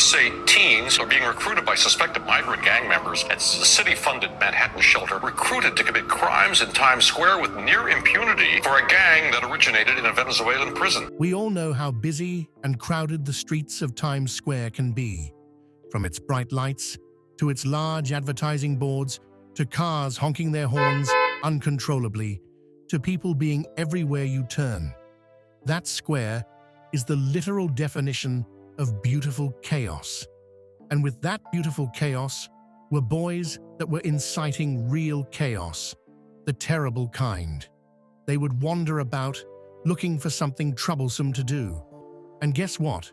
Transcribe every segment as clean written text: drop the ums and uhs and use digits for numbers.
Police say teens are being recruited by suspected migrant gang members at the city-funded Manhattan shelter, recruited to commit crimes in Times Square with near impunity for a gang that originated in a Venezuelan prison. We all know how busy and crowded the streets of Times Square can be. From its bright lights, to its large advertising boards, to cars honking their horns uncontrollably, to people being everywhere you turn. That square is the literal definition of beautiful chaos. And with that beautiful chaos were boys that were inciting real chaos, the terrible kind. They would wander about looking for something troublesome to do. And guess what?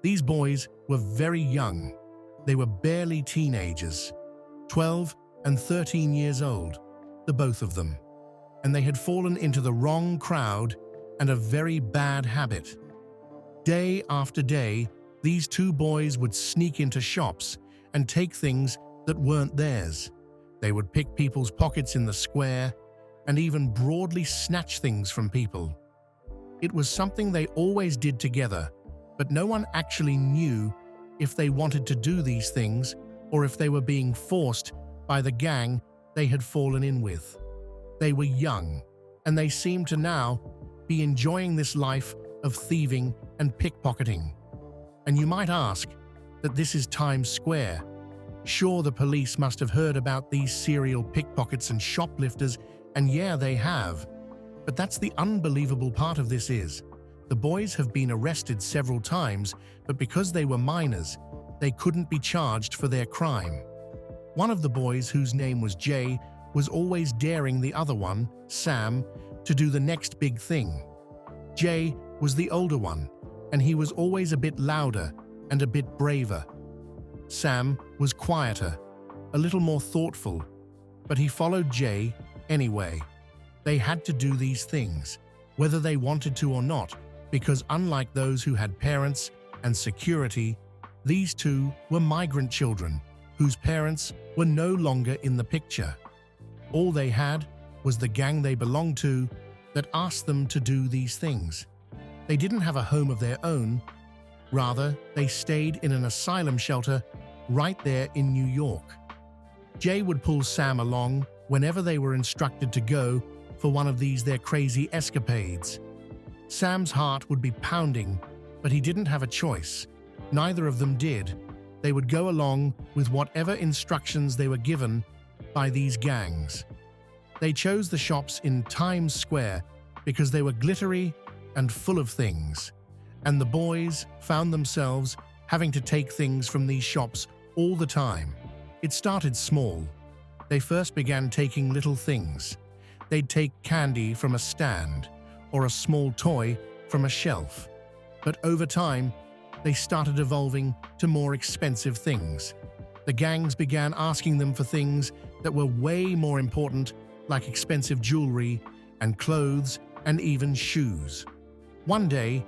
These boys were very young. They were barely teenagers, 12 and 13 years old, the both of them. And they had fallen into the wrong crowd and a very bad habit. Day after day, these two boys would sneak into shops and take things that weren't theirs. They would pick people's pockets in the square and even broadly snatch things from people. It was something they always did together, but no one actually knew if they wanted to do these things or if they were being forced by the gang they had fallen in with. They were young, and they seemed to now be enjoying this life of thieving and pickpocketing. And you might ask that this is Times Square. Sure, the police must have heard about these serial pickpockets and shoplifters, and yeah, they have. But that's the unbelievable part of this is, the boys have been arrested several times, but because they were minors, they couldn't be charged for their crime. One of the boys, whose name was Jay, was always daring the other one, Sam, to do the next big thing. Jay was the older one, and he was always a bit louder and a bit braver. Sam was quieter, a little more thoughtful, but he followed Jay anyway. They had to do these things, whether they wanted to or not, because unlike those who had parents and security, these two were migrant children whose parents were no longer in the picture. All they had was the gang they belonged to that asked them to do these things. They didn't have a home of their own. Rather, they stayed in an asylum shelter right there in New York. Jay would pull Sam along whenever they were instructed to go for one of their crazy escapades. Sam's heart would be pounding, but he didn't have a choice. Neither of them did. They would go along with whatever instructions they were given by these gangs. They chose the shops in Times Square because they were glittery and full of things, and the boys found themselves having to take things from these shops all the time. It started small. They first began taking little things. They'd take candy from a stand or a small toy from a shelf. But over time, they started evolving to more expensive things. The gangs began asking them for things that were way more important, like expensive jewelry and clothes and even shoes. One day,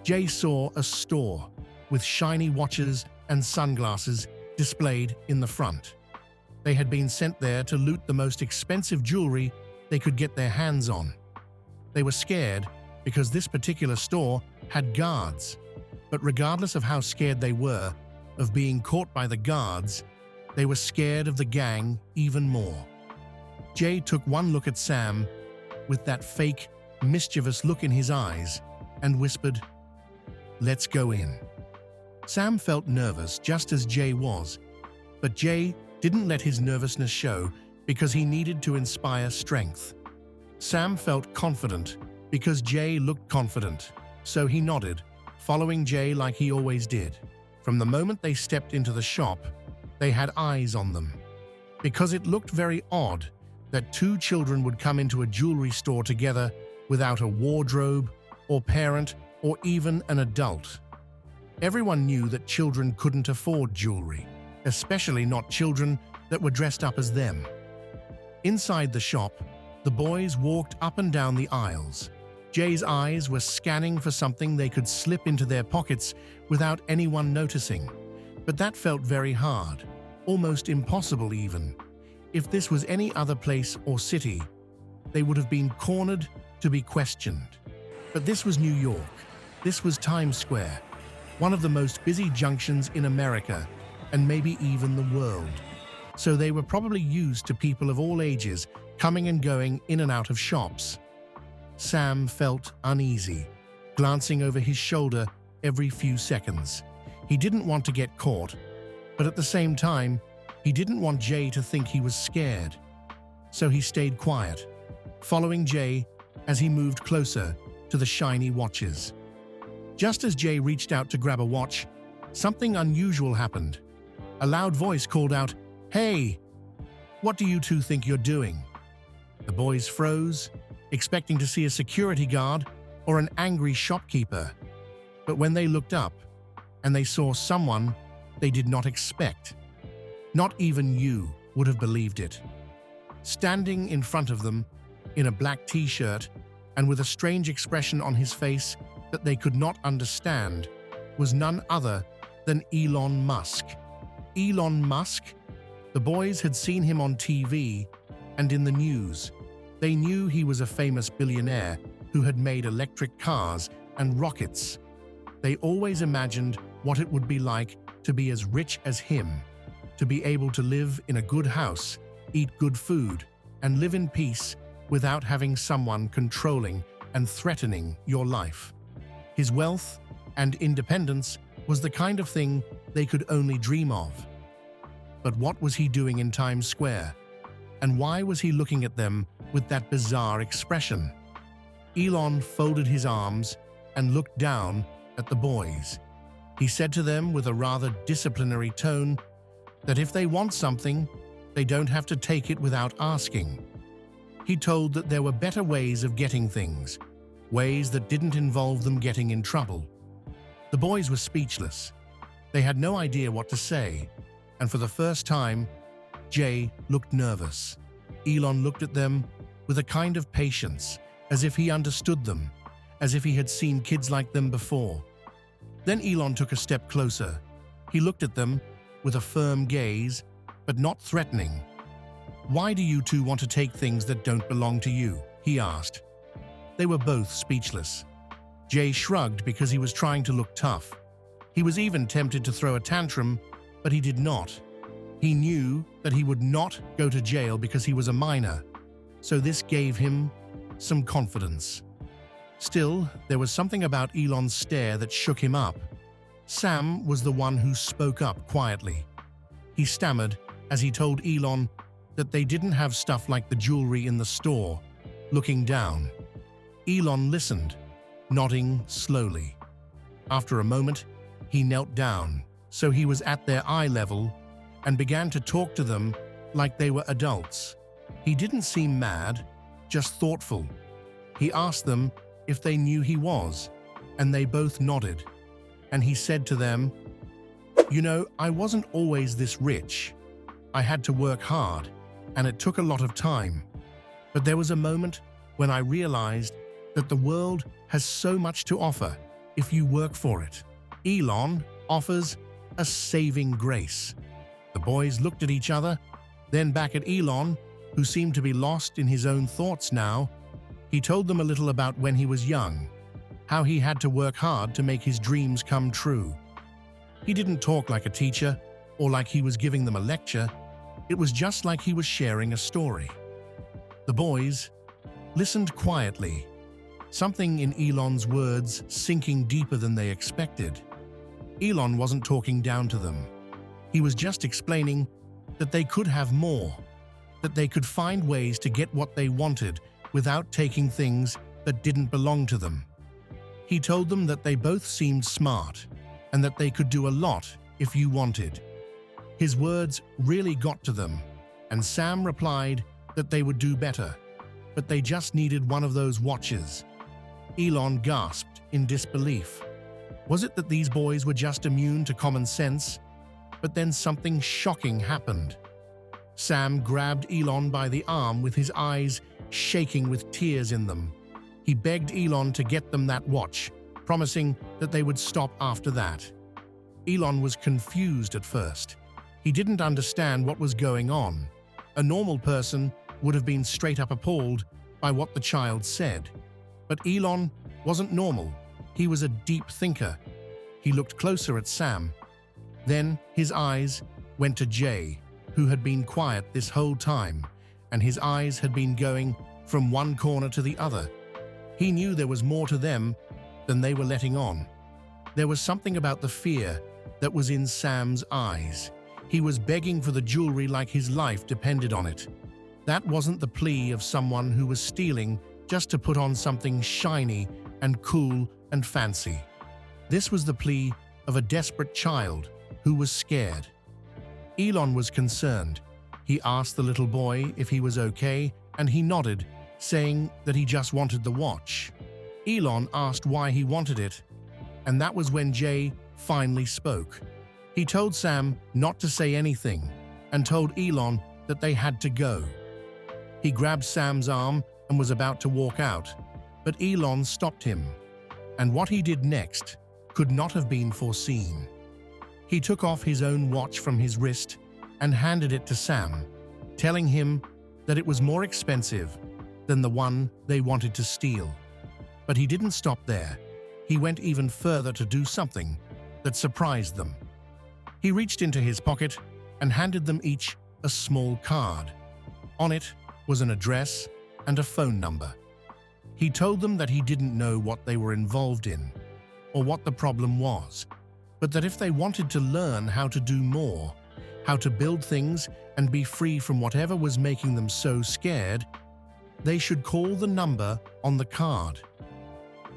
Jay saw a store with shiny watches and sunglasses displayed in the front. They had been sent there to loot the most expensive jewelry they could get their hands on. They were scared because this particular store had guards. But regardless of how scared they were of being caught by the guards, they were scared of the gang even more. Jay took one look at Sam with that fake, mischievous look in his eyes and whispered, "Let's go in." Sam felt nervous just as Jay was, but Jay didn't let his nervousness show because he needed to inspire strength. Sam felt confident because Jay looked confident, so he nodded, following Jay like he always did. From the moment they stepped into the shop, they had eyes on them, because it looked very odd that two children would come into a jewelry store together without a wardrobe or parent or even an adult. Everyone knew that children couldn't afford jewelry, especially not children that were dressed up as them. Inside the shop, the boys walked up and down the aisles. Jay's eyes were scanning for something they could slip into their pockets without anyone noticing. But that felt very hard, almost impossible even. If this was any other place or city, they would have been cornered to be questioned. But this was New York. This was Times Square. one of the most busy junctions in America, and maybe even the world. So they were probably used to people of all ages coming and going in and out of shops. Sam felt uneasy, glancing over his shoulder every few seconds. He didn't want to get caught, but at the same time, he didn't want Jay to think he was scared. So he stayed quiet, following Jay as he moved closer to the shiny watches. Just as Jay reached out to grab a watch, something unusual happened. A loud voice called out, "Hey, what do you two think you're doing?" The boys froze, expecting to see a security guard or an angry shopkeeper. But when they looked up, and they saw someone they did not expect. Not even you would have believed it. Standing in front of them, in a black t-shirt, and with a strange expression on his face that they could not understand, was none other than Elon Musk. Elon Musk? The boys had seen him on TV and in the news. They knew he was a famous billionaire who had made electric cars and rockets. They always imagined what it would be like to be as rich as him, to be able to live in a good house, eat good food, and live in peace without having someone controlling and threatening your life. His wealth and independence was the kind of thing they could only dream of. But what was he doing in Times Square? And why was he looking at them with that bizarre expression? Elon folded his arms and looked down at the boys. He said to them with a rather disciplinary tone that if they want something, they don't have to take it without asking. He told that there were better ways of getting things, ways that didn't involve them getting in trouble. The boys were speechless. They had no idea what to say, and for the first time, Jay looked nervous. Elon looked at them with a kind of patience, as if he understood them, as if he had seen kids like them before. Then Elon took a step closer. He looked at them with a firm gaze, but not threatening. "Why do you two want to take things that don't belong to you?" he asked. They were both speechless. Jay shrugged because he was trying to look tough. He was even tempted to throw a tantrum, but he did not. He knew that he would not go to jail because he was a minor, so this gave him some confidence. Still, there was something about Elon's stare that shook him up. Sam was the one who spoke up quietly. He stammered as he told Elon that they didn't have stuff like the jewelry in the store, looking down. Elon listened, nodding slowly. After a moment, he knelt down, so he was at their eye level, and began to talk to them like they were adults. He didn't seem mad, just thoughtful. He asked them if they knew he was, and they both nodded. And he said to them, "You know, I wasn't always this rich. I had to work hard, and it took a lot of time. But there was a moment when I realized that the world has so much to offer if you work for it. Elon offers a saving grace." The boys looked at each other, then back at Elon, who seemed to be lost in his own thoughts now. He told them a little about when he was young, how he had to work hard to make his dreams come true. He didn't talk like a teacher or like he was giving them a lecture. It was just like he was sharing a story. The boys listened quietly, something in Elon's words sinking deeper than they expected. Elon wasn't talking down to them. He was just explaining that they could have more, that they could find ways to get what they wanted without taking things that didn't belong to them. He told them that they both seemed smart and that they could do a lot if you wanted. His words really got to them, and Sam replied that they would do better, but they just needed one of those watches. Elon gasped in disbelief. Was it that these boys were just immune to common sense? But then something shocking happened. Sam grabbed Elon by the arm with his eyes shaking with tears in them. He begged Elon to get them that watch, promising that they would stop after that. Elon was confused at first. He didn't understand what was going on. A normal person would have been straight up appalled by what the child said. But Elon wasn't normal. He was a deep thinker. He looked closer at Sam. Then his eyes went to Jay, who had been quiet this whole time, and his eyes had been going from one corner to the other. He knew there was more to them than they were letting on. There was something about the fear that was in Sam's eyes. He was begging for the jewelry like his life depended on it. That wasn't the plea of someone who was stealing just to put on something shiny and cool and fancy. This was the plea of a desperate child who was scared. Elon was concerned. He asked the little boy if he was okay, and he nodded, saying that he just wanted the watch. Elon asked why he wanted it, and that was when Jay finally spoke. He told Sam not to say anything and told Elon that they had to go. He grabbed Sam's arm and was about to walk out, but Elon stopped him, and what he did next could not have been foreseen. He took off his own watch from his wrist and handed it to Sam, telling him that it was more expensive than the one they wanted to steal. But he didn't stop there. He went even further to do something that surprised them. He reached into his pocket and handed them each a small card. On it was an address and a phone number. He told them that he didn't know what they were involved in or what the problem was, but that if they wanted to learn how to do more, how to build things and be free from whatever was making them so scared, they should call the number on the card.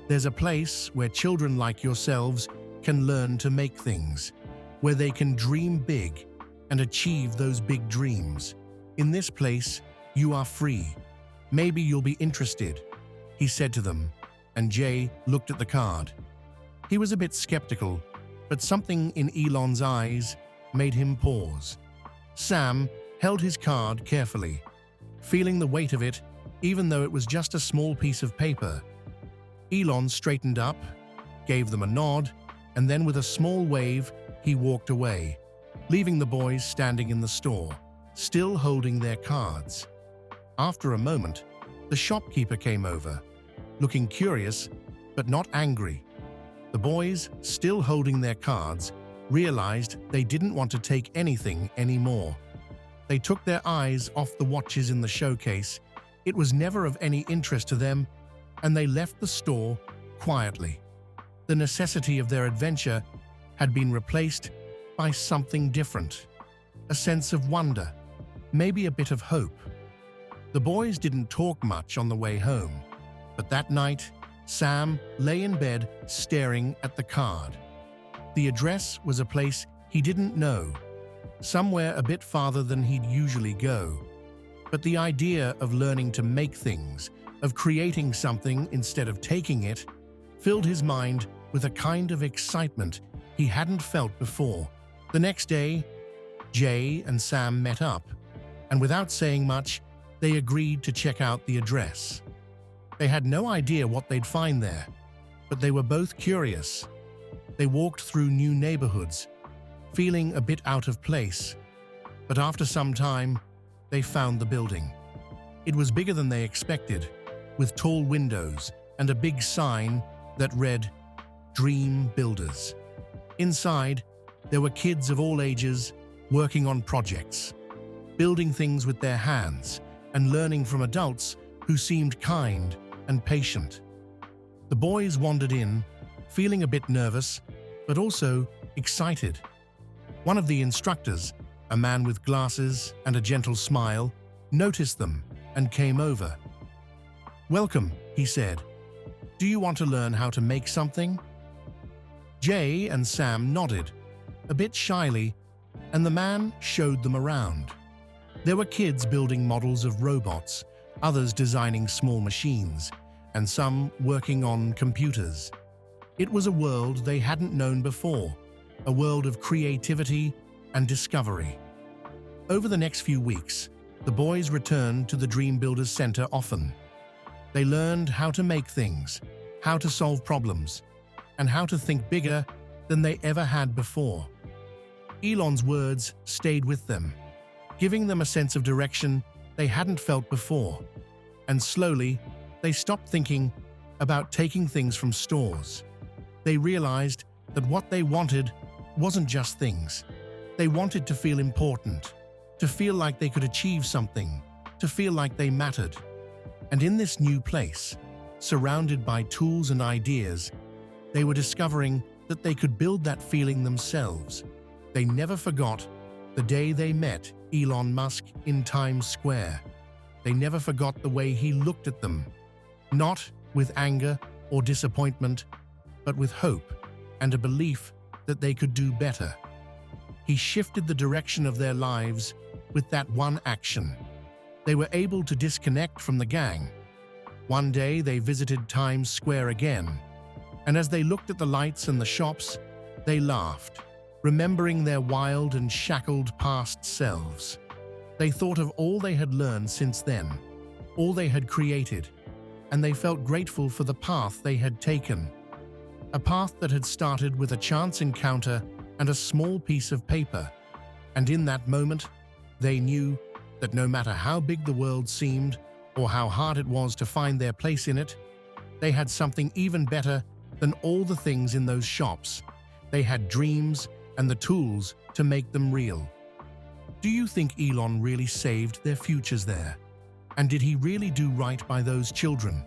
There's a place where children like yourselves can learn to make things, where they can dream big and achieve those big dreams. In this place, you are free. Maybe you'll be interested, he said to them, and Jay looked at the card. He was a bit skeptical, but something in Elon's eyes made him pause. Sam held his card carefully, feeling the weight of it, even though it was just a small piece of paper. Elon straightened up, gave them a nod, and then with a small wave, he walked away, leaving the boys standing in the store, still holding their cards. After a moment, the shopkeeper came over, looking curious but not angry. The boys, still holding their cards, realized they didn't want to take anything anymore. They took their eyes off the watches in the showcase. It was never of any interest to them, and they left the store quietly. The necessity of their adventure had been replaced by something different, a sense of wonder, maybe a bit of hope. The boys didn't talk much on the way home, but that night, Sam lay in bed staring at the card. The address was a place he didn't know, somewhere a bit farther than he'd usually go. But the idea of learning to make things, of creating something instead of taking it, filled his mind with a kind of excitement he hadn't felt before. The next day, Jay and Sam met up, and without saying much, they agreed to check out the address. They had no idea what they'd find there, but they were both curious. They walked through new neighborhoods, feeling a bit out of place, but after some time, they found the building. It was bigger than they expected, with tall windows and a big sign that read, "Dream Builders." Inside, there were kids of all ages working on projects, building things with their hands and learning from adults who seemed kind and patient. The boys wandered in, feeling a bit nervous, but also excited. One of the instructors, a man with glasses and a gentle smile, noticed them and came over. "Welcome," he said. "Do you want to learn how to make something?" Jay and Sam nodded, a bit shyly, and the man showed them around. There were kids building models of robots, others designing small machines, and some working on computers. It was a world they hadn't known before, a world of creativity and discovery. Over the next few weeks, the boys returned to the Dream Builders Center often. They learned how to make things, how to solve problems, and how to think bigger than they ever had before. Elon's words stayed with them, giving them a sense of direction they hadn't felt before. And slowly, they stopped thinking about taking things from stores. They realized that what they wanted wasn't just things. They wanted to feel important, to feel like they could achieve something, to feel like they mattered. And in this new place, surrounded by tools and ideas, they were discovering that they could build that feeling themselves. They never forgot the day they met Elon Musk in Times Square. They never forgot the way he looked at them, not with anger or disappointment, but with hope and a belief that they could do better. He shifted the direction of their lives with that one action. They were able to disconnect from the gang. One day they visited Times Square again, and as they looked at the lights and the shops, they laughed, remembering their wild and shackled past selves. They thought of all they had learned since then, all they had created, and they felt grateful for the path they had taken. A path that had started with a chance encounter and a small piece of paper. And in that moment, they knew that no matter how big the world seemed or how hard it was to find their place in it, they had something even better than all the things in those shops. They had dreams and the tools to make them real. Do you think Elon really saved their futures there? And did he really do right by those children?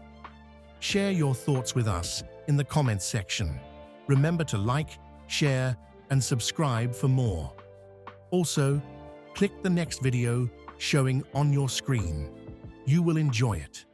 Share your thoughts with us in the comments section. Remember to like, share, and subscribe for more. Also, click the next video showing on your screen. You will enjoy it.